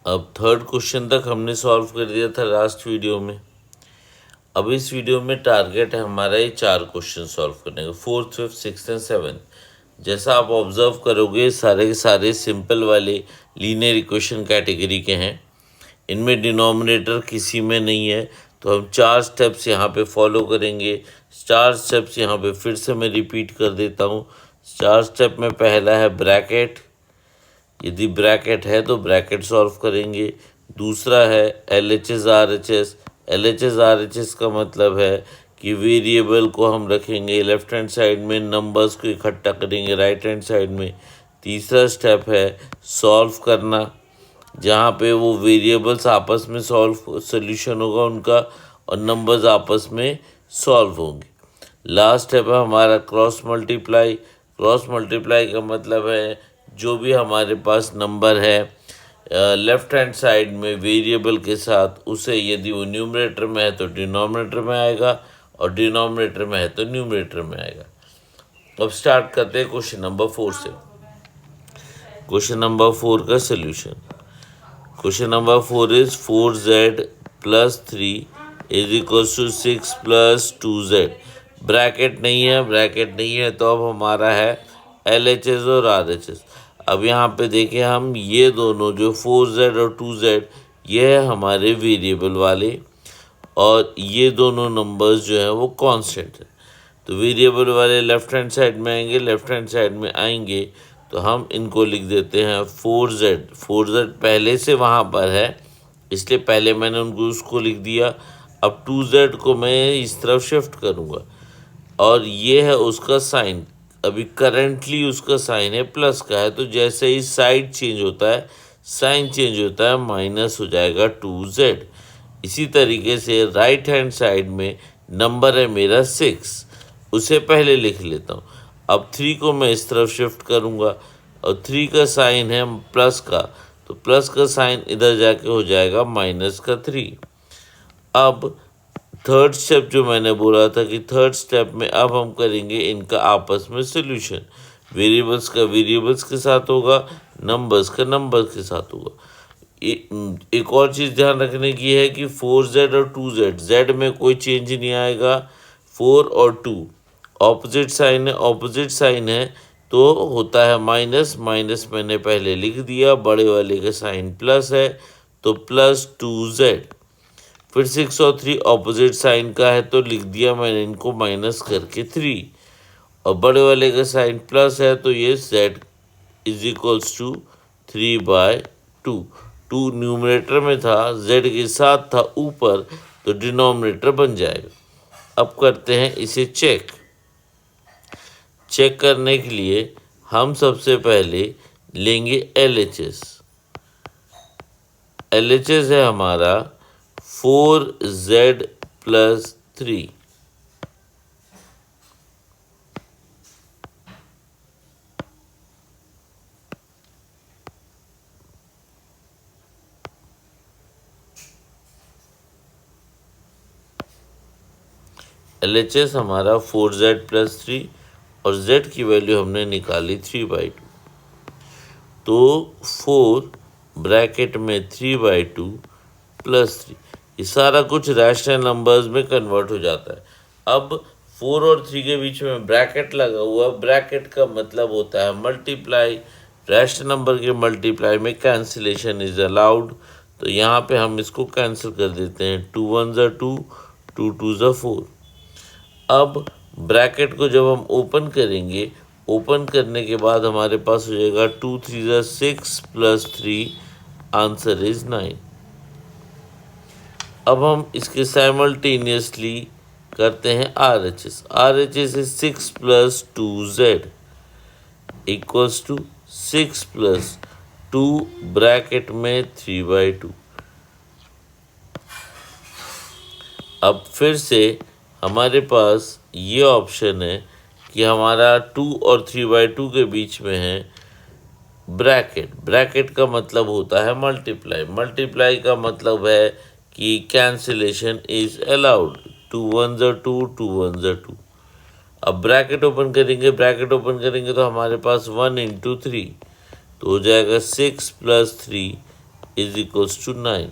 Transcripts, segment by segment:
अब third question तक हमने सॉल्व कर दिया था लास्ट वीडियो में। अब इस वीडियो में टारगेट है हमारा ये 4 क्वेश्चन सॉल्व करने का, 4th, 5th, 6th and 7th। जैसा आप ऑब्जर्व करोगे सारे के सारे सिंपल वाले लीनियर इक्वेशन कैटेगरी के हैं। इनमें डिनोमिनेटर किसी में नहीं है, तो हम 4 स्टेप्स यहाँ पे फॉलो करेंगे। 4 स्टेप्स यहाँ पे फिर से मैं रिपीट कर देता हूँ। 4 स्टेप में पहला है ब्रैकेट, यदि ब्रैकेट है तो ब्रैकेट सॉल्व करेंगे। दूसरा है LHS RHS। LHS RHS का मतलब है कि वेरिएबल को हम रखेंगे लेफ्ट हैंड साइड में, नंबर्स को इकट्ठा करेंगे राइट हैंड साइड में। तीसरा स्टेप है सॉल्व करना, जहाँ पे वो वेरिएबल्स आपस में सोल्यूशन होगा उनका और नंबर्स आपस में सॉल्व होंगे। लास्ट स्टेप है हमारा क्रॉस मल्टीप्लाई। क्रॉस मल्टीप्लाई का मतलब है जो भी हमारे पास नंबर है लेफ्ट हैंड साइड में वेरिएबल के साथ, उसे यदि वो न्यूमरेटर में है तो डिनोमिनेटर में आएगा और डिनोमिनेटर में है तो न्यूमरेटर में आएगा। अब स्टार्ट करते हैं क्वेश्चन नंबर 4 से। क्वेश्चन नंबर 4 का solution. Question number 4 is 4z + 3 = 6 + 2z। Bracket नहीं है तो अब हमारा है LHS और RHS। अब यहाँ पे देखें हम, ये दोनों जो 4z और 2z ये है हमारे वेरिएबल वाले और ये दोनों नंबर्स जो हैं वो कांस्टेंट है। तो वेरिएबल वाले लेफ्ट हैंड साइड में आएंगे तो हम इनको लिख देते हैं 4z। 4z पहले से वहाँ पर है इसलिए पहले मैंने उनको उसको लिख दिया। अब 2z को मैं इस तरफ शिफ्ट करूँगा और ये है उसका साइन। अभी करेंटली उसका साइन है प्लस का है, तो जैसे ही साइड चेंज होता है साइन चेंज होता है, माइनस हो जाएगा 2z। इसी तरीके से राइट हैंड साइड में नंबर है मेरा 6, उसे पहले लिख लेता हूँ। अब 3 को मैं इस तरफ शिफ्ट करूँगा और 3 का साइन है प्लस का, तो प्लस का साइन इधर जाके हो जाएगा -3। अब थर्ड स्टेप जो मैंने बोला था कि थर्ड स्टेप में अब हम करेंगे इनका आपस में सोल्यूशन। वेरिएबल्स का वेरिएबल्स के साथ होगा, नंबर्स का नंबर्स के साथ होगा। एक और चीज़ ध्यान रखने की है कि 4z और 2z, z में कोई चेंज नहीं आएगा। 4 और 2 ऑपोजिट साइन है तो होता है माइनस। माइनस मैंने पहले लिख दिया, बड़े वाले का साइन प्लस है तो +2z। फिर 6 और 3 ऑपोजिट साइन का है तो लिख दिया मैंने इनको माइनस करके 3, और बड़े वाले का साइन प्लस है तो ये z = 3/2। 2 न्यूमरेटर में था, z के साथ था ऊपर, तो डिनोमिनेटर बन जाएगा। अब करते हैं इसे चेक करने के लिए हम सबसे पहले लेंगे LHS। LHS है हमारा 4z + 3। LHS हमारा 4z + 3 और z की वैल्यू हमने निकाली 3/2। तो 4 ब्रैकेट में 3/2 + 3, ये सारा कुछ रैशनल नंबर्स में कन्वर्ट हो जाता है। अब 4 और 3 के बीच में ब्रैकेट लगा हुआ, ब्रैकेट का मतलब होता है मल्टीप्लाई। रैशनल नंबर के मल्टीप्लाई में कैंसिलेशन इज अलाउड, तो यहाँ पे हम इसको कैंसिल कर देते हैं। 2 1 = 2, 2 2 = 4। अब ब्रैकेट को जब हम ओपन करेंगे, ओपन करने के बाद हमारे पास हो जाएगा 2 3 = 6 + 3, आंसर इज 9। अब हम इसके साइमल्टेनियसली करते हैं RHS। RHS is 6 + 2z = 6 + 2 bracket में 3/2। अब फिर से हमारे पास ये ऑप्शन है कि हमारा 2 और 3/2 के बीच में है ब्रैकेट। ब्रैकेट का मतलब होता है मल्टीप्लाई। मल्टीप्लाई का मतलब है कि कैंसिलेशन इज अलाउड। 2 1 = 2, 2 1 = 2। अब ब्रैकेट ओपन करेंगे तो हमारे पास 1 × 3, तो हो जाएगा 6 + 3 is equals to 9.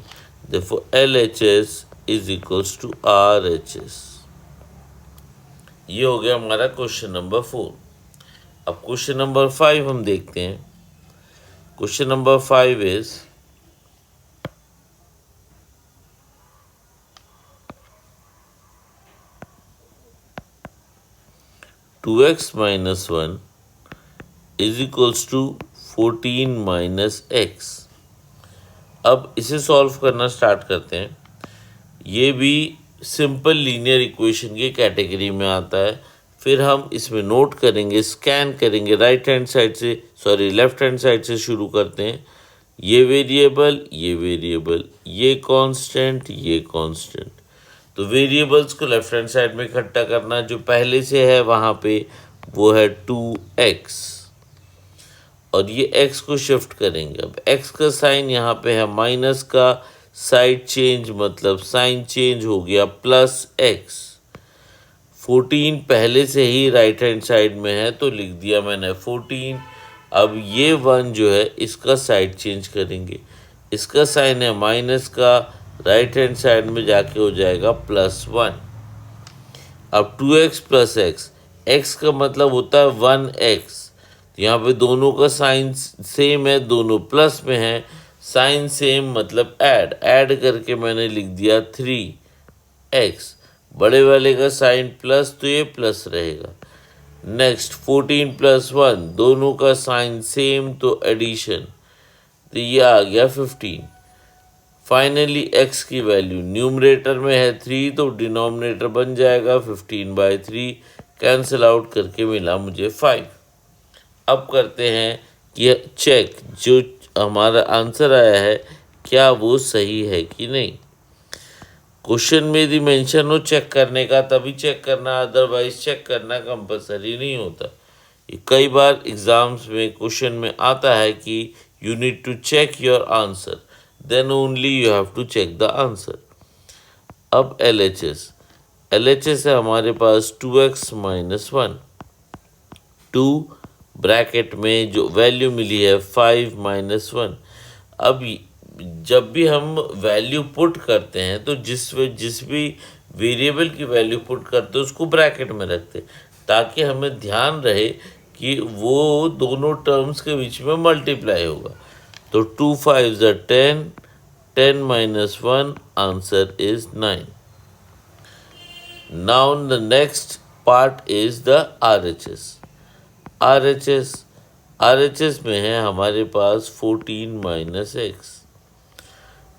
Therefore LHS is equals to RHS. ये हो गया हमारा क्वेश्चन नंबर 4. अब क्वेश्चन नंबर 5 हम देखते हैं. Question number 5 is 2x minus 1 is equals to 14 minus x. अब इसे सॉल्व करना स्टार्ट करते हैं. ये भी सिंपल लीनियर इक्वेशन की कैटेगरी में आता है. फिर हम इसमें नोट करेंगे, स्कैन करेंगे. लेफ्ट हैंड साइड से शुरू करते हैं. ये वेरिएबल, ये कांस्टेंट, ये कांस्टेंट. तो वेरिएबल्स को लेफ्ट हैंड साइड में इकट्ठा करना. जो पहले से है वहाँ पे वो है 2x, और ये x को शिफ्ट करेंगे. अब x का साइन यहाँ पे है माइनस का, साइड चेंज मतलब साइन चेंज हो गया प्लस x. 14 पहले से ही राइट हैंड साइड में है तो लिख दिया मैंने 14. अब ये 1 जो है इसका साइड चेंज करेंगे. इसका साइन है माइनस का, राइट हैंड साइड में जाके हो जाएगा +1. अब 2x प्लस x, x का मतलब होता है 1x. यहाँ पे दोनों का साइन सेम है, दोनों प्लस में है. साइन सेम मतलब ऐड करके मैंने लिख दिया 3x. बड़े वाले का साइन प्लस तो ये प्लस रहेगा. नेक्स्ट 14 प्लस 1, दोनों का साइन सेम तो एडिशन, तो ये आ गया 15. फाइनली x की वैल्यू न्यूमरेटर में है 3 तो डिनोमिनेटर बन जाएगा 15/3. कैंसिल आउट करके मिला मुझे 5. अब करते हैं कि चेक जो हमारा आंसर आया है क्या वो सही है कि नहीं. क्वेश्चन में यदि मेंशन हो चेक करने का तभी चेक करना, अदरवाइज चेक करना कंपलसरी नहीं होता. ये कई बार एग्जाम्स में क्वेश्चन में आता है कि you need to check your answer, then only you have to check the answer. अब LHS है हमारे पास 2x minus 1. 2 ब्रैकेट में जो वैल्यू मिली है 5 minus 1. अब जब भी हम वैल्यू पुट करते हैं तो जिस भी वेरिएबल की वैल्यू पुट करते हैं उसको ब्रैकेट में रखते हैं ताकि हमें ध्यान रहे कि वो दोनों टर्म्स के बीच में मल्टीप्लाई होगा. तो 2 5s are 10, 10 minus 1, answer is 9. Now the next part is the RHS में है हमारे पास 14 minus x.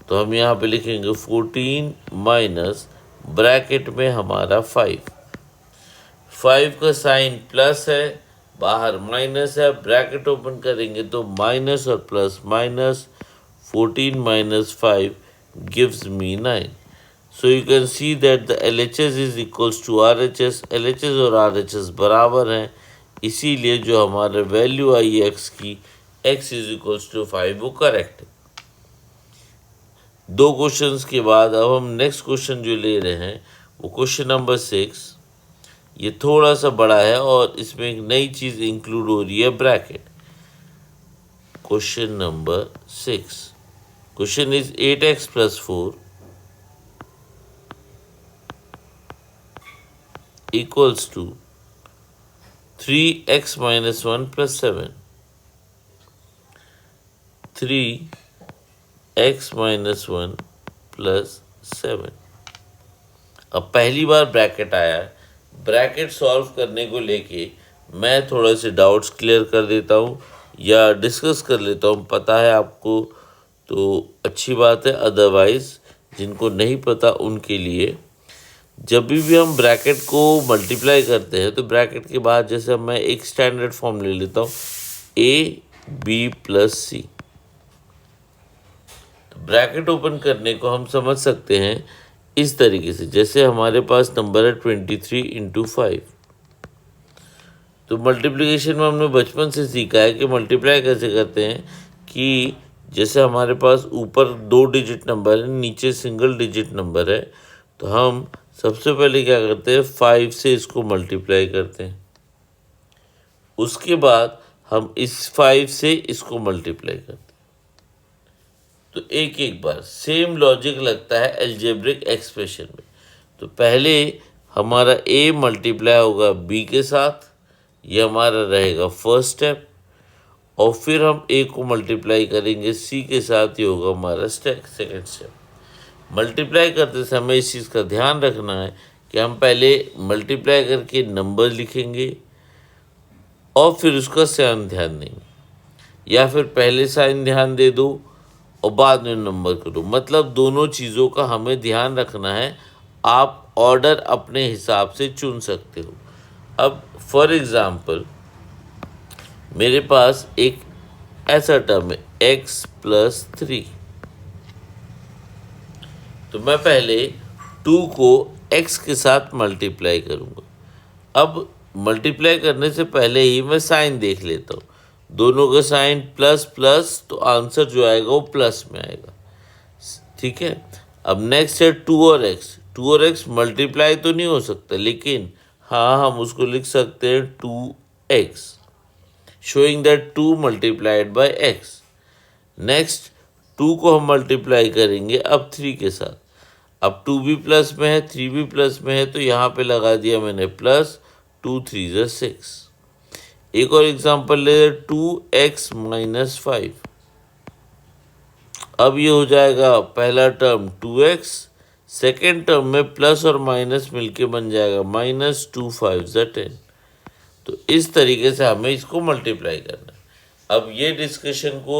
तो हम यहाँ पे लिखेंगे 14 माइनस ब्रैकेट में हमारा 5. 5 का साइन प्लस है, बाहर माइनस है, ब्रैकेट ओपन करेंगे तो माइनस और plus minus. 14 minus 5 gives me 9. So you can see that the LHS is equals to RHS. LHS और RHS बराबर हैं, इसीलिए जो हमारे वैल्यू आई x की x इज इक्वल्स टू 5 वो करेक्ट है. 2 क्वेश्चंस के बाद अब हम नेक्स्ट क्वेश्चन जो ले रहे हैं वो क्वेश्चन नंबर 6. ये थोड़ा सा बड़ा है और इसमें एक नई चीज़ इंक्लूड हो रही है, bracket. Question number 6. Question is 8x plus 4 equals to 3x minus 1 plus 7. 3x minus 1 plus 7. अब पहली बार ब्रैकेट आया है. ब्रैकेट सॉल्व करने को लेके मैं थोड़े से डाउट्स क्लियर कर देता हूँ या डिस्कस कर लेता हूँ. पता है आपको तो अच्छी बात है, अदरवाइज जिनको नहीं पता उनके लिए जब भी हम ब्रैकेट को मल्टीप्लाई करते हैं तो ब्रैकेट के बाद जैसे मैं एक स्टैंडर्ड फॉर्म ले लेता हूँ AB plus C. तो ब्रैकेट ओपन करने को हम समझ सकते हैं इस तरीके से, जैसे हमारे पास नंबर है 23 into 5. तो मल्टीप्लिकेशन में हमने बचपन से सीखा है कि मल्टीप्लाई कैसे करते हैं कि जैसे हमारे पास ऊपर 2 डिजिट नंबर है, नीचे सिंगल डिजिट नंबर है, तो हम सबसे पहले क्या करते हैं 5 से इसको मल्टीप्लाई करते हैं. उसके बाद हम इस 5 से इसको मल्टीप्लाई करते हैं. तो एक एक बार सेम लॉजिक लगता है अलजेब्रिक एक्सप्रेशन में। तो पहले हमारा a मल्टीप्लाई होगा b के साथ, ये हमारा रहेगा फर्स्ट स्टेप, और फिर हम a को मल्टीप्लाई करेंगे c के साथ, ये होगा हमारा सेकेंड स्टेप। मल्टीप्लाई करते समय इस चीज़ का ध्यान रखना है कि हम पहले मल्टीप्लाई करके नंबर लिखेंगे और फिर उसका साइन ध्यान देंगे, या फिर पहले साइन ध्यान दे दो और बाद में नंबर करो। मतलब दोनों चीज़ों का हमें ध्यान रखना है। आप ऑर्डर अपने हिसाब से चुन सकते हो। अब फॉर एग्ज़ाम्पल मेरे पास एक ऐसा टर्म है x+3, तो मैं पहले 2 को x के साथ मल्टीप्लाई करूँगा। अब मल्टीप्लाई करने से पहले ही मैं साइन देख लेता हूँ, दोनों का साइन प्लस प्लस, तो आंसर जो आएगा वो प्लस में आएगा। ठीक है। अब नेक्स्ट है 2 और x मल्टीप्लाई तो नहीं हो सकता, लेकिन हाँ हम उसको लिख सकते हैं 2x, showing that 2 multiplied by x। Next 2 को हम मल्टीप्लाई करेंगे अब 3 के साथ। अब 2 भी प्लस में है, 3 भी प्लस में है, तो यहाँ पे लगा दिया मैंने प्लस, 2 3 6। एक और एग्जांपल ले 2x - 5। अब ये हो जाएगा पहला टर्म 2x, सेकेंड टर्म में प्लस और माइनस मिलके बन जाएगा -2 5 10। तो इस तरीके से हमें इसको मल्टीप्लाई करना है। अब ये डिस्कशन को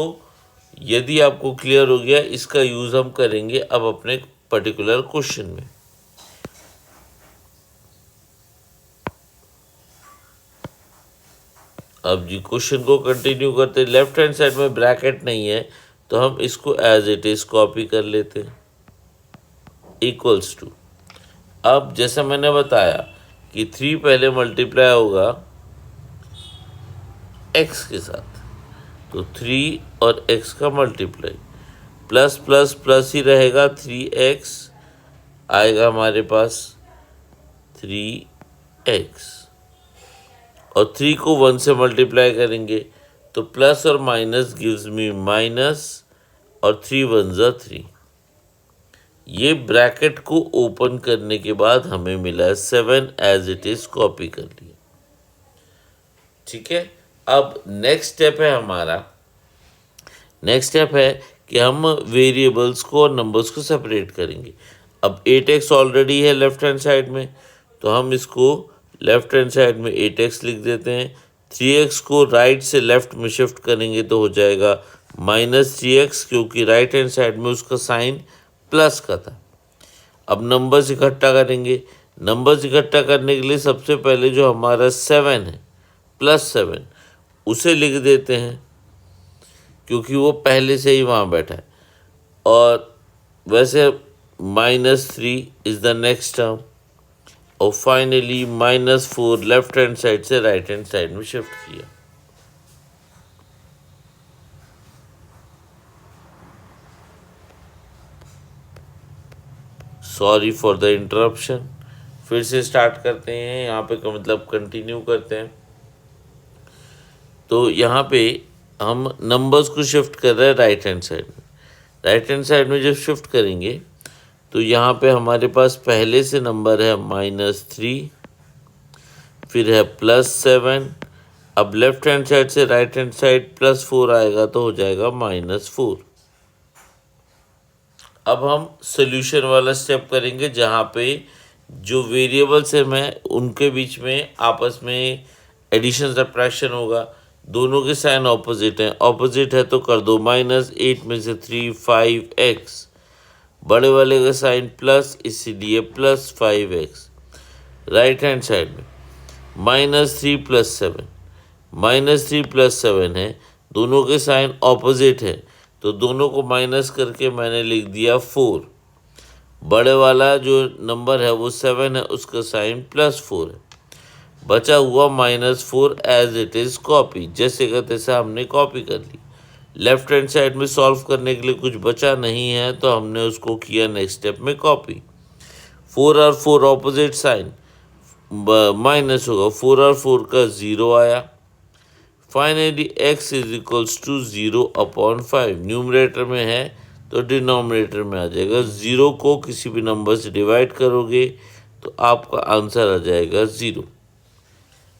यदि आपको क्लियर हो गया, इसका यूज़ हम करेंगे अब अपने पर्टिकुलर क्वेश्चन में। अब जी क्वेश्चन को कंटिन्यू करते, लेफ्ट हैंड साइड में ब्रैकेट नहीं है तो हम इसको एज इट इज कॉपी कर लेते हैं, इक्वल्स टू। अब जैसा मैंने बताया कि 3 पहले मल्टीप्लाई होगा x के साथ, तो 3 और x का मल्टीप्लाई, प्लस प्लस प्लस ही रहेगा, 3x आएगा हमारे पास 3x, और 3 को 1 से मल्टीप्लाई करेंगे तो प्लस और माइनस गिव्स मी माइनस, और 3 1 ज़ा 3। ये ब्रैकेट को ओपन करने के बाद हमें मिला 7, एज इट इज कॉपी कर लिया। ठीक है। अब नेक्स्ट स्टेप है हमारा, नेक्स्ट स्टेप है कि हम वेरिएबल्स को और नंबर्स को सेपरेट करेंगे। अब 8x ऑलरेडी है लेफ्ट हैंड साइड में, तो हम इसको लेफ्ट हैंड साइड में 8x लिख देते हैं। 3x को राइट से लेफ्ट में शिफ्ट करेंगे तो हो जाएगा -3x, क्योंकि राइट हैंड साइड में उसका साइन प्लस का था। अब नंबर्स इकट्ठा करेंगे। नंबर्स इकट्ठा करने के लिए सबसे पहले जो हमारा 7 है, +7, उसे लिख देते हैं क्योंकि वो पहले से ही वहाँ बैठा है। और वैसे -3 इज़ द नेक्स्ट टर्म, और फाइनली -4 लेफ्ट हैंड साइड से राइट हैंड साइड में शिफ्ट किया। Sorry for the interruption. फिर से स्टार्ट करते हैं, यहाँ पे का मतलब कंटिन्यू करते हैं। तो यहाँ पे हम नंबर्स को शिफ्ट कर रहे हैं राइट हैंड साइड में। राइट हैंड साइड में जब शिफ्ट करेंगे तो यहाँ पे हमारे पास पहले से नंबर है -3, फिर है +7। अब लेफ्ट हैंड साइड से राइट हैंड साइड +4 आएगा तो हो जाएगा -4। अब हम सोल्यूशन वाला स्टेप करेंगे, जहाँ पे जो वेरिएबल्स है मैं उनके बीच में आपस में एडिशन सब्ट्रैक्शन होगा। दोनों के साइन ऑपोजिट हैं, ऑपोजिट है तो कर दो, -8 में से 3 5x, बड़े वाले का साइन प्लस, इसीलिए +5x। राइट हैंड साइड में -3 + 7, -3 + 7 है, दोनों के साइन ऑपोजिट है तो दोनों को माइनस करके मैंने लिख दिया 4। बड़े वाला जो नंबर है वो 7 है, उसका साइन +4 है। बचा हुआ -4 एज इट इज़ कॉपी, जैसे का तैसा हमने कॉपी कर ली। लेफ्ट हैंड साइड में सॉल्व करने के लिए कुछ बचा नहीं है तो हमने उसको किया नेक्स्ट स्टेप में कॉपी। 4 और 4 ऑपोजिट साइन, माइनस होगा, 4 और 4 का 0 आया। फाइनली x = 0/5, न्यूमरेटर में है तो डिनोमिनेटर में आ जाएगा। 0 को किसी भी नंबर से डिवाइड करोगे तो आपका आंसर आ जाएगा 0।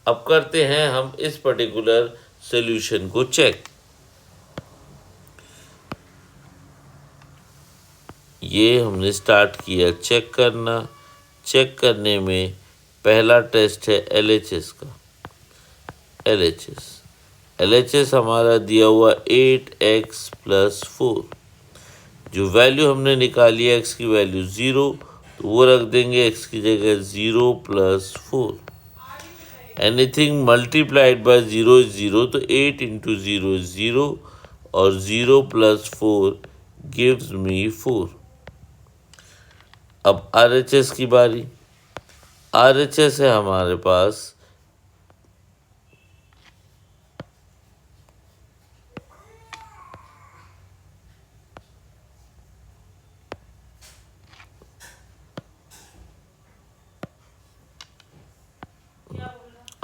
अब करते हैं हम इस पर्टिकुलर सॉल्यूशन को चेक। ये हमने स्टार्ट किया चेक करना। चेक करने में पहला टेस्ट है LHS का। LHS हमारा दिया हुआ 8x + 4। जो वैल्यू हमने निकाली है x की वैल्यू 0, तो वो रख देंगे x की जगह 0 + 4। एनीथिंग मल्टीप्लाइड बाय 0 इज 0, तो 8 × 0 इज 0 और 0 + 4 गिव्स मी 4। अब RHS की बारी। RHS है हमारे पास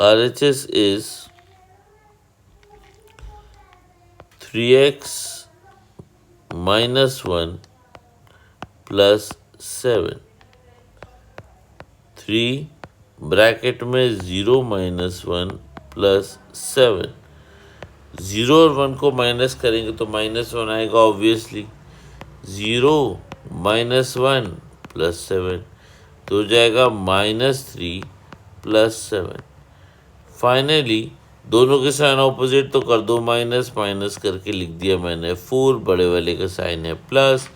RHS is 3x - 1 + 7। 3 ब्रैकेट में 0 - 1 + 7। 0 और 1 को माइनस करेंगे तो -1 आएगा ऑब्वियसली। 0 - 1 + 7 तो हो जाएगा -3 + 7। फाइनली दोनों के साइन ऑपोजिट तो कर दो, माइनस माइनस करके लिख दिया मैंने 4, बड़े वाले का साइन है प्लस।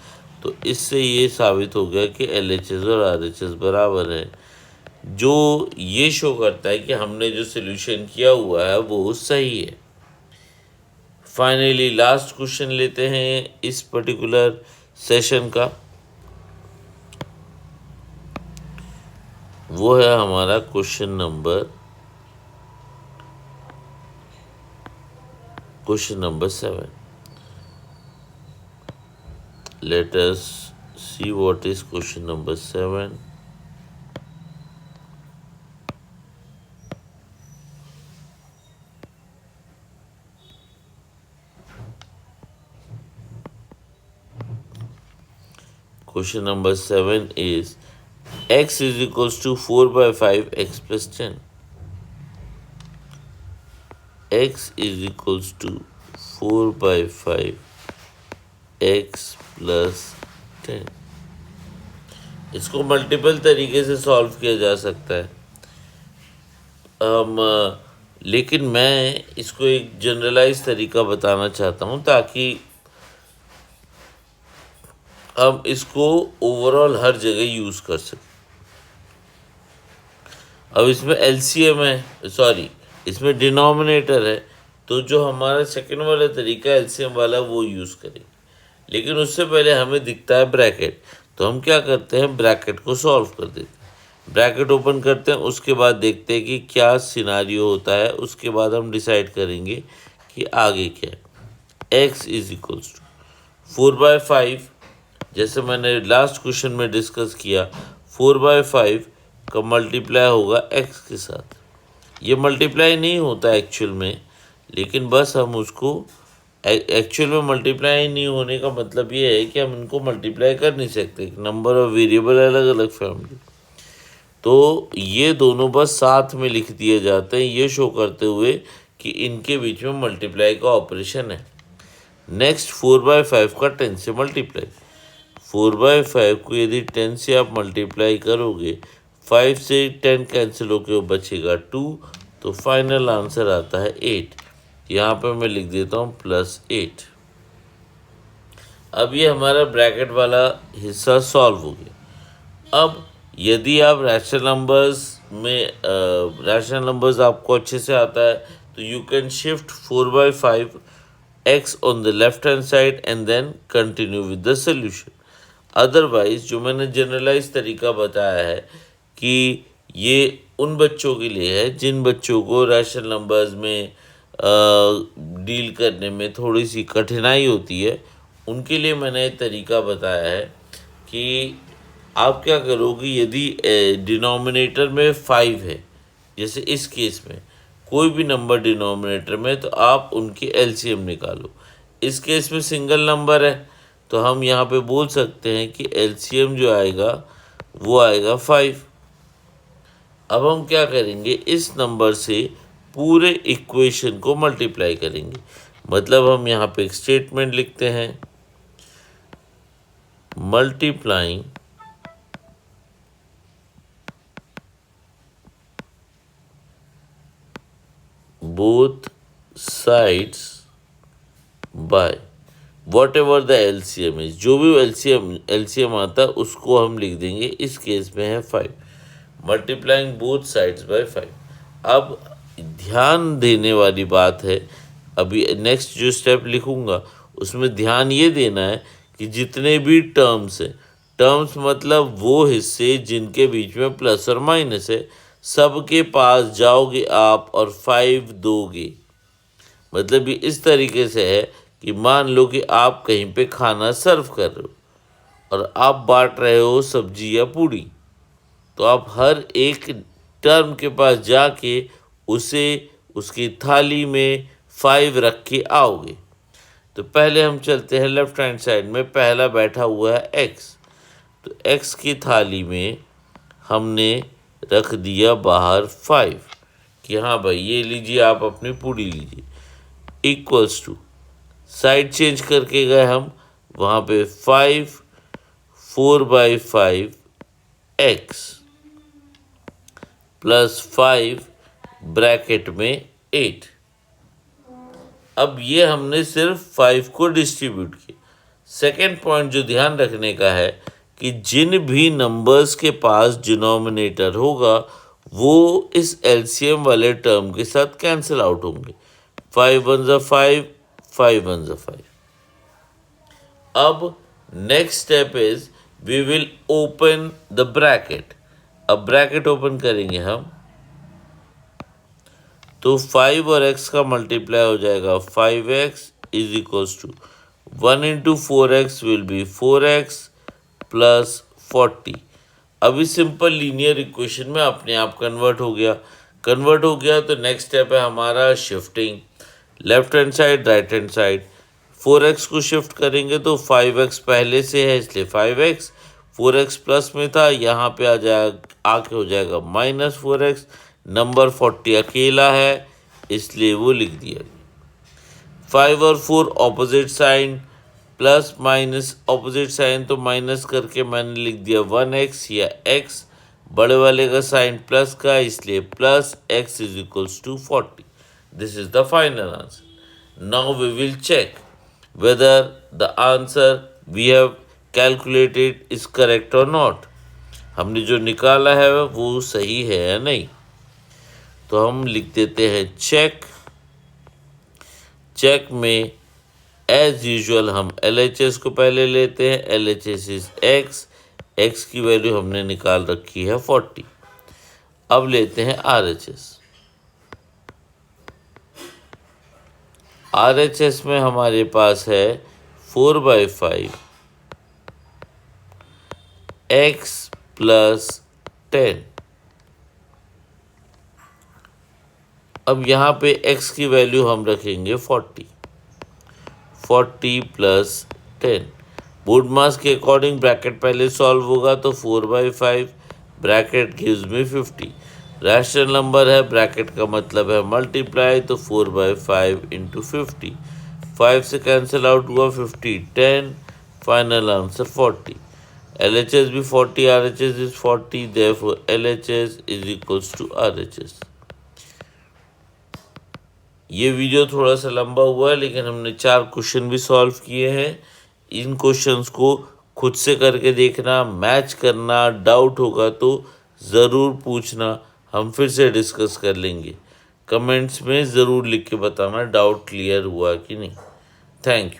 तो इससे ये साबित हो गया कि LHS और RHS बराबर है, जो ये शो करता है कि हमने जो सोल्यूशन किया हुआ है वो सही है। फाइनली लास्ट क्वेश्चन लेते हैं इस पर्टिकुलर सेशन का। वो है हमारा question number 7। Let us see what is question number 7. Question number 7 is x is equals to 4/5 x plus 10. X is equals to 4/5 x plus 10। इसको मल्टीपल तरीके से सॉल्व किया जा सकता है। लेकिन मैं इसको एक जनरलाइज तरीका बताना चाहता हूँ ताकि हम इसको ओवरऑल हर जगह यूज़ कर सकें। अब इसमें LCM है, सॉरी इसमें डिनोमिनेटर है, तो जो हमारा सेकंड वाला तरीका LCM वाला वो यूज़ करेंगे। लेकिन उससे पहले हमें दिखता है ब्रैकेट, तो हम क्या करते हैं ब्रैकेट को सॉल्व कर देते हैं। ब्रैकेट ओपन करते हैं, उसके बाद देखते हैं कि क्या सिनारियो होता है, उसके बाद हम डिसाइड करेंगे कि आगे क्या है। x इज इक्वल्स टू 4/5, जैसे मैंने लास्ट क्वेश्चन में डिस्कस किया, 4/5 का मल्टीप्लाई होगा x के साथ। ये मल्टीप्लाई नहीं होता एक्चुअल में, लेकिन बस हम उसको एक्चुअल में मल्टीप्लाई नहीं होने का मतलब ये है कि हम इनको मल्टीप्लाई कर नहीं सकते, नंबर ऑफ वेरिएबल अलग अलग फैमिली, तो ये दोनों बस साथ में लिख दिए जाते हैं, ये शो करते हुए कि इनके बीच में मल्टीप्लाई का ऑपरेशन है। नेक्स्ट 4/5 का 10 से मल्टीप्लाई। 4/5 को यदि 10 से आप मल्टीप्लाई करोगे, 5 से 10 कैंसिल होकर बचेगा 2, तो फाइनल आंसर आता है 8। यहाँ पे मैं लिख देता हूँ +8। अब ये हमारा ब्रैकेट वाला हिस्सा सॉल्व हो गया। अब यदि आप रैशनल नंबर्स आपको अच्छे से आता है, तो you can shift 4/5 x on the left hand side and then continue with the solution. Otherwise जो मैंने जनरलाइज तरीका बताया है कि ये उन बच्चों के लिए है जिन बच्चों को रैशनल नंबर्स में डील करने में थोड़ी सी कठिनाई होती है, उनके लिए मैंने एक तरीका बताया है कि आप क्या करोगे, यदि डिनोमिनेटर में 5 है, जैसे इस केस में कोई भी नंबर डिनोमिनेटर में, तो आप उनकी LCM निकालो। इस केस में सिंगल नंबर है, तो हम यहाँ पे बोल सकते हैं कि एलसीएम जो आएगा वो आएगा 5। अब हम क्या करेंगे, इस नंबर से पूरे इक्वेशन को मल्टीप्लाई करेंगे। मतलब हम यहाँ पे एक स्टेटमेंट लिखते हैं, multiplying both sides by what ever the LCM is. जो भी एलसीएम आता है उसको हम लिख देंगे, इस केस में है 5, मल्टीप्लाइंग बोथ साइड्स बाय 5। अब ध्यान देने वाली बात है, अभी नेक्स्ट जो स्टेप लिखूंगा उसमें ध्यान ये देना है कि जितने भी टर्म्स हैं, टर्म्स मतलब वो हिस्से जिनके बीच में प्लस और माइनस है, सबके पास जाओगे आप और 5 दोगे। मतलब ये इस तरीके से है कि मान लो कि आप कहीं पे खाना सर्व कर रहे हो और आप बांट रहे हो सब्जी या पूड़ी, तो आप हर एक टर्म के पास जाके उसे उसकी थाली में 5 रख के आओगे। तो पहले हम चलते हैं लेफ्ट हैंड साइड में, पहला बैठा हुआ है x, तो x की थाली में हमने रख दिया बाहर 5 कि हाँ भाई ये लीजिए, आप अपनी पूड़ी लीजिए, इक्वल्स टू साइड चेंज करके गए हम, वहाँ पे 5 4/5 x प्लस 5 ब्रैकेट में 8। अब ये हमने सिर्फ 5 को डिस्ट्रीब्यूट किया। सेकेंड पॉइंट जो ध्यान रखने का है कि जिन भी नंबर्स के पास डिनोमिनेटर होगा वो इस एलसीएम वाले टर्म के साथ कैंसिल आउट होंगे। 5 1 ज़ा 5, 5 1 ज़ा 5। अब next step is we will open the bracket. अब ब्रैकेट ओपन करेंगे हम, तो 5 और x का मल्टीप्लाई हो जाएगा 5x is equals to 1 into 4x will be 4x plus 40। अभी सिंपल लीनियर इक्वेशन में अपने आप कन्वर्ट हो गया। तो नेक्स्ट स्टेप है हमारा shifting, left hand side right hand side. 4x को शिफ्ट करेंगे तो 5x पहले से है इसलिए 5x, 4x प्लस में था यहाँ पे आके हो जाएगा -4x। नंबर 40 अकेला है इसलिए वो लिख दिया। 5 और 4 opposite sign, plus minus opposite sign, तो माइनस करके मैंने लिख दिया 1x या x, बड़े वाले का साइन प्लस का इसलिए plus x is equals to 40। This is the final answer. Now we will check whether the answer we have calculated is correct और नॉट। हमने जो निकाला है वो सही है या नहीं। तो हम लिख देते हैं चेक में एज यूजुअल हम LHS को पहले लेते हैं। LHS इज x की वैल्यू हमने निकाल रखी है 40। अब लेते हैं RHS में हमारे पास है 4/5 x प्लस 10। अब यहाँ पे x की वैल्यू हम रखेंगे 40 प्लस 10। वुड मास के अकॉर्डिंग ब्रैकेट पहले सॉल्व होगा तो 4/5 bracket gives me 50। Rational number है, ब्रैकेट का मतलब है मल्टीप्लाई, तो 4/5 इंटू 50। 5 से कैंसिल आउट हुआ 50, 10, फाइनल आंसर 40। LHS भी 40, RHS is 40, therefore LHS is equals to RHS। ये वीडियो थोड़ा सा लंबा हुआ है लेकिन हमने 4 क्वेश्चन भी सॉल्व किए हैं। इन क्वेश्चंस को खुद से करके देखना, मैच करना, डाउट होगा तो ज़रूर पूछना, हम फिर से डिस्कस कर लेंगे। कमेंट्स में ज़रूर लिख के बताना डाउट क्लियर हुआ कि नहीं। Thank you.